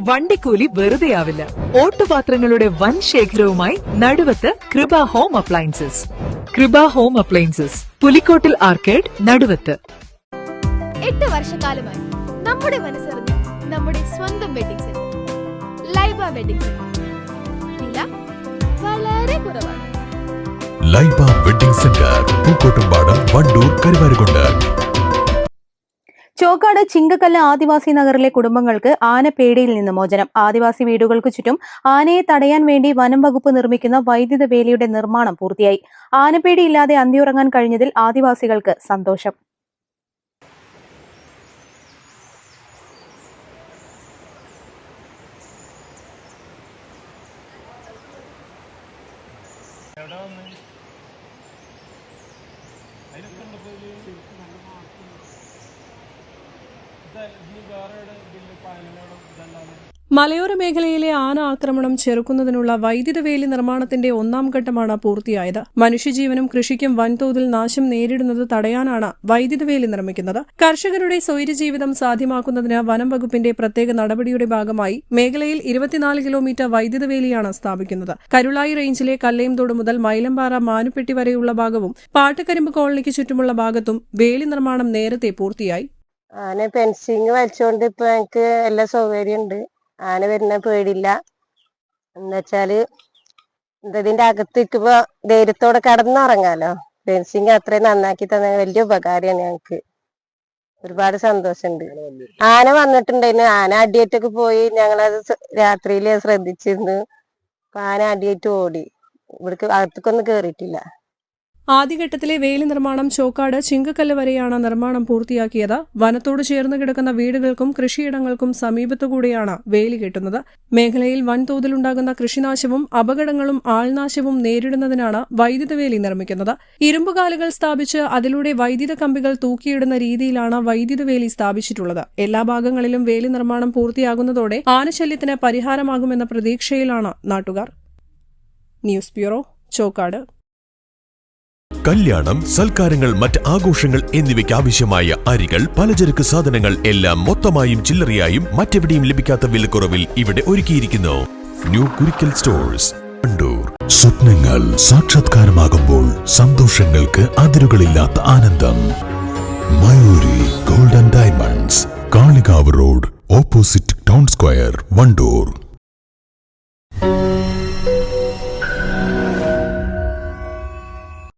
വണ്ടിക്കൂലി വെറുതെയാവില്ല. ഓട്ടുപാത്രങ്ങളുടെ വൻ ശേഖരവുമായി Naduvath Krupa home appliances. Krupa home appliances, Pulikkottil arcade, Naduvath. 8 വർഷക്കാലമായി നമ്മുടെ മനസ്സറിഞ്ഞ നമ്മുടെ സ്വന്തം wedding centre Laiba wedding centre. വില വളരെ കുറവാണ്. Laiba wedding centre, Pookkottumpadam, Wandoor, Karuvarakundu. ചോക്കാട് ചിങ്കക്കല്ല് ആദിവാസി നഗറിലെ കുടുംബങ്ങൾക്ക് ആനപ്പേടിയിൽ നിന്ന് മോചനം. ആദിവാസി വീടുകൾക്ക് ചുറ്റും ആനയെ തടയാൻ വേണ്ടി വനം വകുപ്പ് നിർമ്മിക്കുന്ന വൈദ്യുത വേലിയുടെ നിർമ്മാണം പൂർത്തിയായി. ആനപ്പേടിയില്ലാതെ അന്തിയുറങ്ങാൻ കഴിഞ്ഞതിൽ ആദിവാസികൾക്ക് സന്തോഷം. മലയോര മേഖലയിലെ ആന ആക്രമണം ചെറുക്കുന്നതിനുള്ള വൈദ്യുത വേലി നിർമ്മാണത്തിന്റെ 1ാം ഘട്ടമാണ് പൂർത്തിയായത്. മനുഷ്യജീവനും കൃഷിക്കും വൻതോതിൽ നാശം നേരിടുന്നത് തടയാനാണ് വൈദ്യുത വേലി നിർമ്മിക്കുന്നത്. കർഷകരുടെ സ്വൈര്യജീവിതം സാധ്യമാക്കുന്നതിന് വനം വകുപ്പിന്റെ പ്രത്യേക നടപടിയുടെ ഭാഗമായി മേഖലയിൽ 24 കിലോമീറ്റർ വൈദ്യുത വേലിയാണ് സ്ഥാപിക്കുന്നത്. കരുളായി റേഞ്ചിലെ കല്ലയംതോട് മുതൽ മൈലമ്പാറ മാനുപ്പെട്ടി വരെയുള്ള ഭാഗവും പാട്ടക്കരിമ്പ് കോളനിക്ക് ചുറ്റുമുള്ള ഭാഗത്തും വേലി നിർമ്മാണം നേരത്തെ പൂർത്തിയായി. ആന ഫെൻസിങ് വലിച്ചോണ്ട് ഇപ്പൊ ഞങ്ങക്ക് എല്ലാ സൗകര്യം ഉണ്ട്. ആന വരുന്ന പേടില്ല. എന്നുവെച്ചാല് ഇതിന്റെ അകത്ത് ഇരിക്കുമ്പോ ധൈര്യത്തോടെ കടന്നുറങ്ങാലോ. ഫെൻസിങ് അത്രയും നന്നാക്കി തന്നെ വലിയ ഉപകാരമാണ് ഞങ്ങക്ക്. ഒരുപാട് സന്തോഷമുണ്ട്. ആന വന്നിട്ടുണ്ടായിരുന്നു. ആന അടിയേറ്റൊക്കെ പോയി. ഞങ്ങളത് രാത്രിയില് ശ്രദ്ധിച്ചിരുന്നു. അപ്പൊ ആന അടിയേറ്റ് ഓടി. ഇവിടേക്ക് അകത്തേക്കൊന്നും കേറിയിട്ടില്ല. ആദ്യഘട്ടത്തിലെ വേലി നിർമ്മാണം ചോക്കാട് ചിങ്കക്കല്ല് വരെയാണ് നിർമ്മാണം പൂർത്തിയാക്കിയത്. വനത്തോട് ചേർന്ന് കിടക്കുന്ന വീടുകൾക്കും കൃഷിയിടങ്ങൾക്കും സമീപത്തുകൂടിയാണ് വേലി കെട്ടുന്നത്. മേഖലയിൽ വൻതോതിലുണ്ടാകുന്ന കൃഷിനാശവും അപകടങ്ങളും ആൾനാശവും നേരിടുന്നതിനാണ് വൈദ്യുത വേലി നിർമ്മിക്കുന്നത്. ഇരുമ്പുകാലുകൾ സ്ഥാപിച്ച് അതിലൂടെ വൈദ്യുത കമ്പികൾ തൂക്കിയിടുന്ന രീതിയിലാണ് വൈദ്യുത വേലി സ്ഥാപിച്ചിട്ടുള്ളത്. എല്ലാ ഭാഗങ്ങളിലും വേലി നിർമ്മാണം പൂർത്തിയാകുന്നതോടെ ആനശല്യത്തിന് പരിഹാരമാകുമെന്ന പ്രതീക്ഷയിലാണ് നാട്ടുകാർ. News bureau, Chokkad. കല്യാണം, സൽക്കാരങ്ങൾ, മറ്റ് ആഘോഷങ്ങൾ എന്നിവയ്ക്ക് ആവശ്യമായ അരികൾ, പലചരക്ക് സാധനങ്ങൾ എല്ലാം മൊത്തമായും ചില്ലറയായും മറ്റെവിടെയും ലഭിക്കാത്ത വിലക്കുറവിൽ ഇവിടെ ഒരുക്കിയിരിക്കുന്നു. New Kurikkal stores, Wandoor. സ്വപ്നങ്ങൾ സാക്ഷാത്കാരമാകുമ്പോൾ സന്തോഷങ്ങൾക്ക് അതിരുകളില്ലാത്ത ആനന്ദം. Mayuri gold and diamonds, Kalikavu road, opposite town square, Wandoor.